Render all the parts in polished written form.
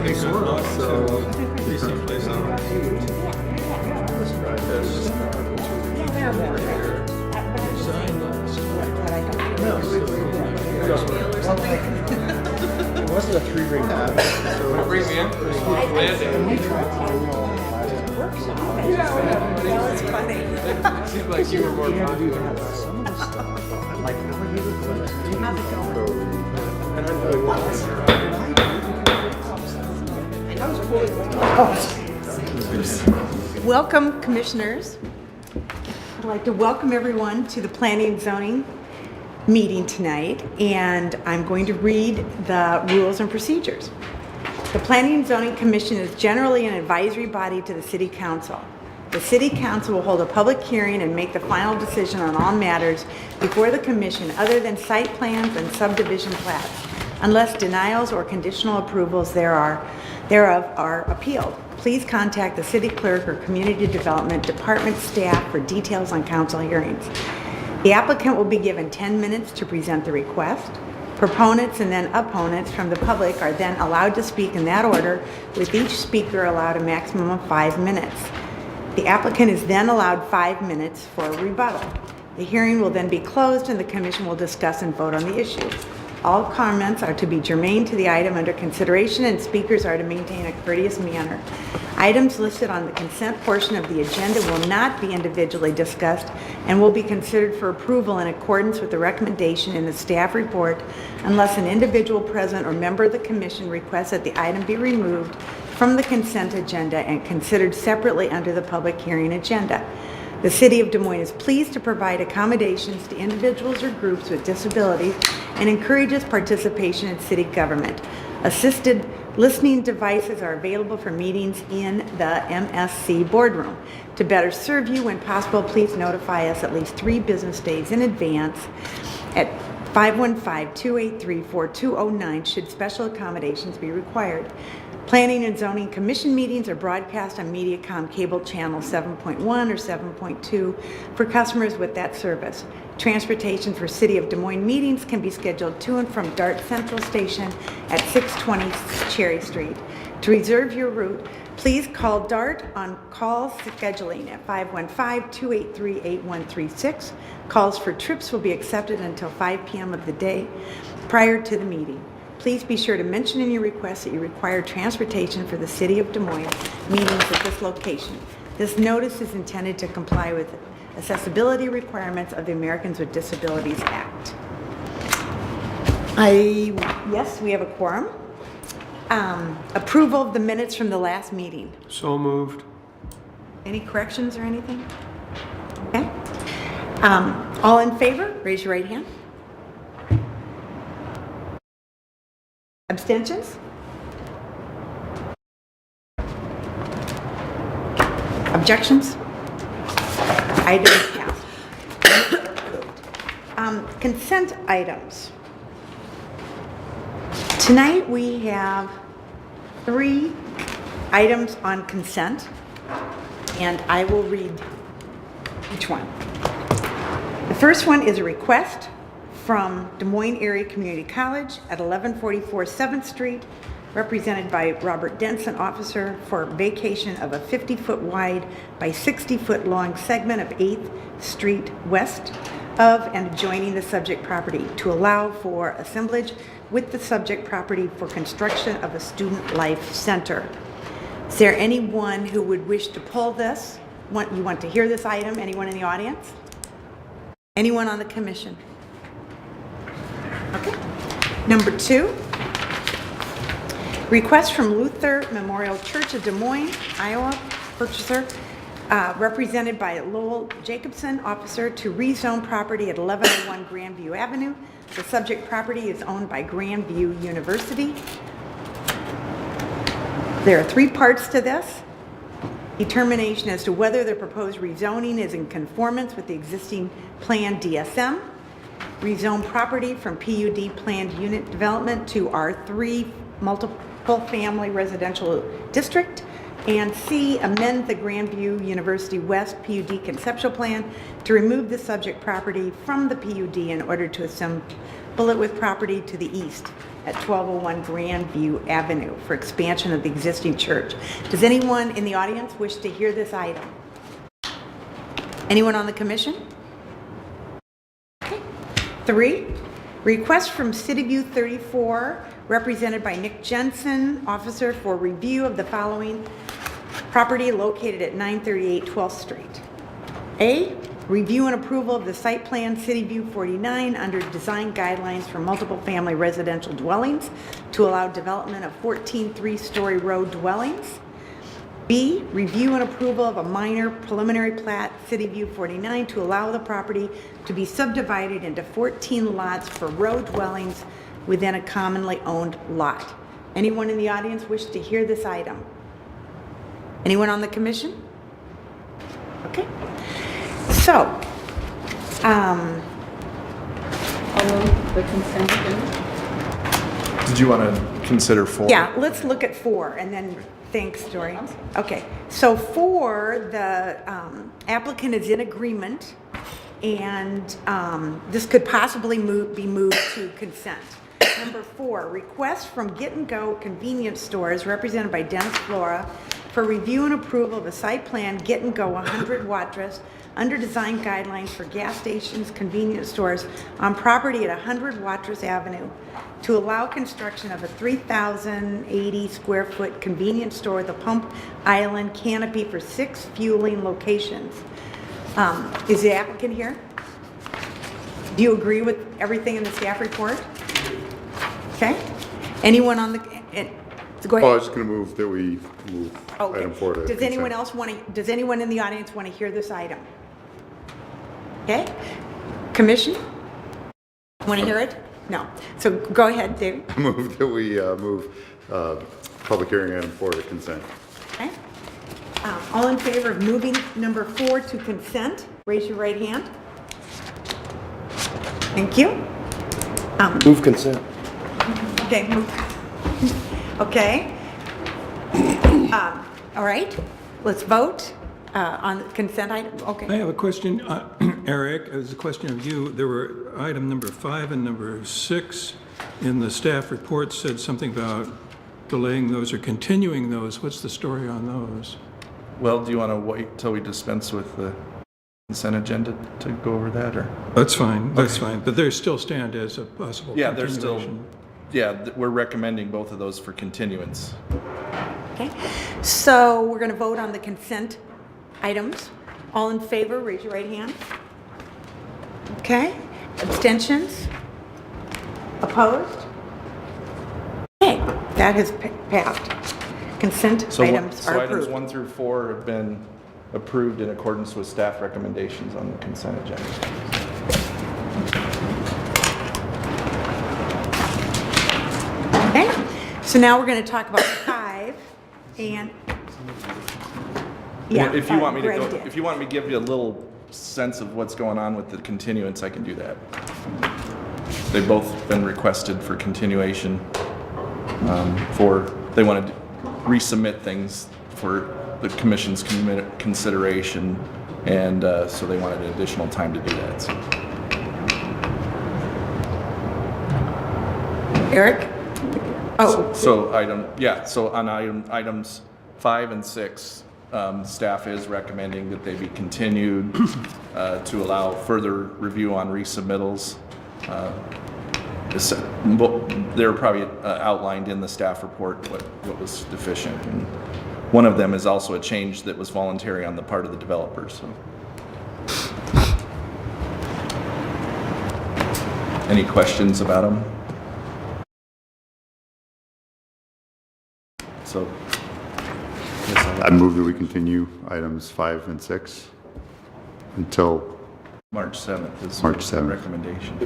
think sort of. So be someplace else. It wasn't a 3-ring hat. So Bring me in for a smooth landing. That was funny. Seemed like you were more popular. Like, How's it going? and I'm really Welcome, commissioners. I'd like to welcome everyone to the Planning and Zoning meeting tonight, and I'm going to read the rules and procedures. The Planning and Zoning Commission is generally an advisory body to the City Council. The City Council will hold a public hearing and make the final decision on all matters before the Commission other than site plans and subdivision plats, unless denials or conditional approvals thereof are appealed. Please contact the City Clerk or Community Development Department staff for details on council hearings. The applicant will be given 10 minutes to present the request. Proponents and then opponents from the public are then allowed to speak in that order, with each speaker allowed a maximum of 5 minutes. The applicant is then allowed 5 minutes for a rebuttal. The hearing will then be closed and the commission will discuss and vote on the issue. All comments are to be germane to the item under consideration, and speakers are to maintain a courteous manner. Items listed on the consent portion of the agenda will not be individually discussed and will be considered for approval in accordance with the recommendation in the staff report unless an individual present or member of the commission requests that the item be removed from the consent agenda and considered separately under the public hearing agenda. The City of Des Moines is pleased to provide accommodations to individuals or groups with disabilities and encourages participation in city government. Assisted listening devices are available for meetings in the MSC boardroom. To better serve you, when possible, please notify us at least 3 business days in advance at 515-283-4209 should special accommodations be required. Planning and Zoning Commission meetings are broadcast on Mediacom cable channel 7.1 or 7.2 for customers with that service. Transportation for City of Des Moines meetings can be scheduled to and from Dart Central Station at 620 Cherry Street. To reserve your route, please call Dart on call scheduling at 515-283-8136. Calls for trips will be accepted until 5 p.m. of the day prior to the meeting. Please be sure to mention in your request that you require transportation for the City of Des Moines meetings at this location. This notice is intended to comply with accessibility requirements of the Americans with Disabilities Act. Yes, we have a quorum. Approval of the minutes from the last meeting. So moved. Any corrections or anything? Okay. All in favor, raise your right hand. Abstentions? Objections? Item passed. Consent items. Tonight we have 3 items on consent, and I will read each one. The first one is a request from Des Moines Area Community College at 1144 7th Street, represented by Robert Denson, officer, for vacation of a 50-foot wide by 60-foot long segment of 8th Street west of and adjoining the subject property to allow for assemblage with the subject property for construction of a student life center. Is there anyone who would wish to pull this? You want to hear this item? Anyone in the audience? Anyone on the commission? Okay. Number 2, request from Luther Memorial Church of Des Moines, Iowa, purchaser, represented by Lowell Jacobson, officer, to rezone property at 1101 Grandview Avenue. The subject property is owned by Grandview University. There are 3 parts to this. Determination as to whether the proposed rezoning is in conformance with the existing planned DSM. Rezone property from PUD planned unit development to R3 multiple family residential district, And C, amend the Grandview University West PUD conceptual plan to remove the subject property from the PUD in order to assemble it with property to the east at 1201 Grandview Avenue for expansion of the existing church. Does anyone in the audience wish to hear this item? Anyone on the commission? Okay. 3, request from CityView 34, represented by Nick Jensen, officer, for review of the following property located at 938 12th Street. A, review and approval of the site plan CityView 49 under design guidelines for multiple family residential dwellings to allow development of 14 three-story row dwellings. B, review and approval of a minor preliminary plat CityView 49 to allow the property to be subdivided into 14 lots for row dwellings within a commonly owned lot. Anyone in the audience wish to hear this item? Anyone on the commission? Okay. So, the consent agenda. Did you want to consider 4? yeah, let's look at 4 and then, thanks, Dory. Okay, so 4, the applicant is in agreement and this could possibly be moved to consent. Number 4, request from Get and Go convenience stores represented by Dennis Flora for review and approval of a site plan Get and Go 100 Watrous under design guidelines for gas stations, convenience stores on property at 100 Watrous Avenue to allow construction of a 3,080 square foot convenience store with a pump island canopy for 6 fueling locations. Is the applicant here? Do you agree with everything in the staff report? Okay. Anyone on the, go ahead. Oh, I was just going to move that we move Okay. item 4 to Does anyone consent. else want to, does anyone in the audience want to hear this item? Okay. Commission? Want to hear it? No. So go ahead, David. Move that we move public hearing item 4 to consent. Okay. All in favor of moving number 4 to consent, raise your right hand. Thank you. Move consent. Okay. Okay. All right. Let's vote on the consent item. I Okay. have a question, Eric, as a question of you. There were item number 5 and number 6 in the staff report said something about delaying those or continuing those. What's the story on those? Well, do you want to wait till we dispense with the consent agenda to go over that, or? That's fine, that's fine, but they still stand as a possible Yeah, they're still, continuation. we're recommending both of those for continuance. Okay. So we're going to vote on the consent items. All in favor, raise your right hand. Okay. Abstentions? Opposed? Okay, that has passed. Consent So items are items approved. 1 through 4 have been approved in accordance with staff recommendations on the consent agenda. Okay. So now we're going to talk about 5 and yeah. If you want me to Greg go, did. if you want me to give you a little sense of what's going on with the continuance, I can do that. They've both been requested for continuation. They wanted to resubmit things for the commission's consideration, and so they wanted additional time to do that. So. Eric? Oh, So on items 5 and 6, staff is recommending that they be continued to allow further review on resubmittals. They're probably outlined in the staff report what was deficient. And one of them is also a change that was voluntary on the part of the developer. So. Any questions about them? So, I move that we continue items 5 and 6 until March 7th is March the 7th. recommendation.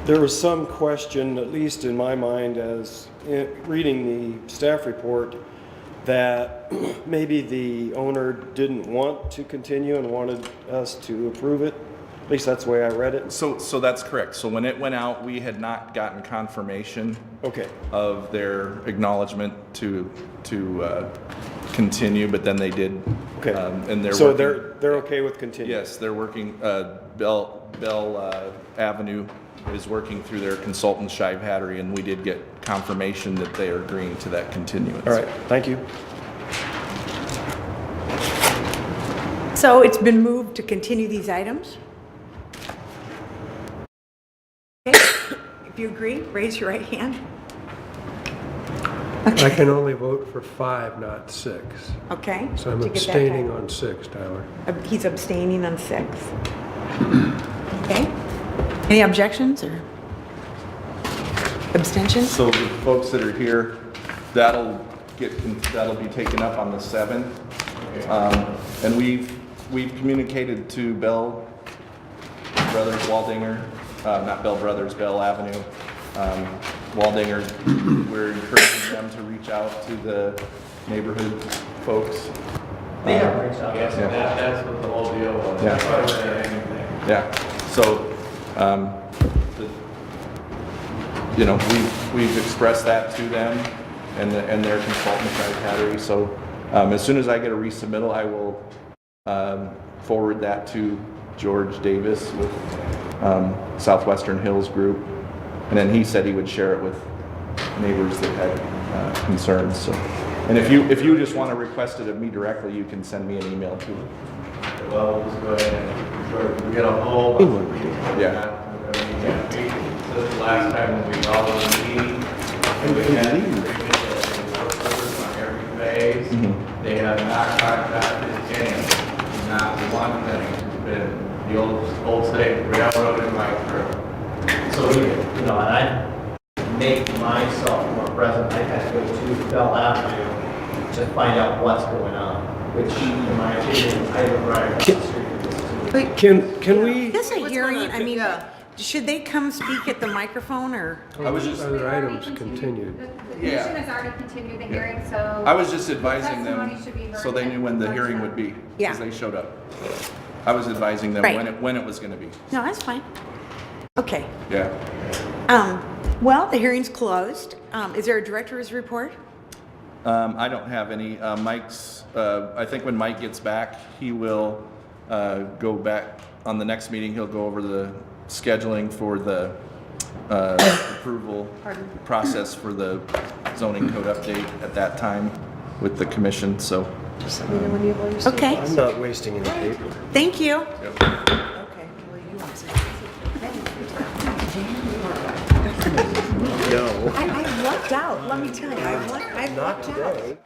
There was some question, at least in my mind, as reading the staff report, that maybe the owner didn't want to continue and wanted us to approve it. At least that's the way I read it. So that's correct. So when it went out, we had not gotten confirmation Okay, of their acknowledgement to continue, but then they did. okay. And they're So working- they're okay with continuing? Yes, they're working, Bell Avenue is working through their consultant, Shive Hattery, and we did get confirmation that they are agreeing to that continuance. All right, thank you. So it's been moved to continue these items? Okay, if you agree, raise your right hand. I can only vote for 5, not 6. Okay. So I'm Did you get that, abstaining Tyler? on 6, Tyler. He's abstaining on 6. Okay. Any objections or abstentions? So the folks that are here, that'll be taken up on the 7th. And we've communicated to Bell Brothers Waldinger, not Bell Brothers, Bell Avenue, Waldinger. We're encouraging them to reach out to the neighborhood folks. Yes, that's what the whole deal was. Yeah. That's why we did anything. Yeah, so, we've expressed that to them and their consultant, Shive Hattery. So, as soon as I get a resubmittal, I will, forward that to George Davis with, Southwestern Hills Group. And then he said he would share it with neighbors that had, concerns, so. And if you just want to request it of me directly, you can send me an email too. Well, we'll just go ahead and get a hold of it. Yeah. This is the last time when we all in the meeting. And we had an agreement that they work with us on every phase. They have not contacted any, not one thing. It's been the old saying, railroad in my crew. So, and I make myself more present. I had to go to Bell Avenue to find out what's going on, which in my opinion, I live right across the street from this too. Can we, This a hearing, I mean, should they come speak at the microphone or? I was just, Other items continued. The Yeah. commission has already continued the hearing, so. I was just advising them, Testimony should be heard so they knew when the hearing would be. Yeah. Because they showed up. I was advising them Right. when it was gonna be. No, that's fine. Okay. Yeah. Well, the hearing's closed. Is there a director's report? I don't have any. Mike's, I think when Mike gets back, he will go back on the next meeting. He'll go over the scheduling for the approval process for the zoning code update at that time with the commission, so. Okay, I'm not wasting any paper. thank you. No. I lucked out, let me tell you. I lucked out.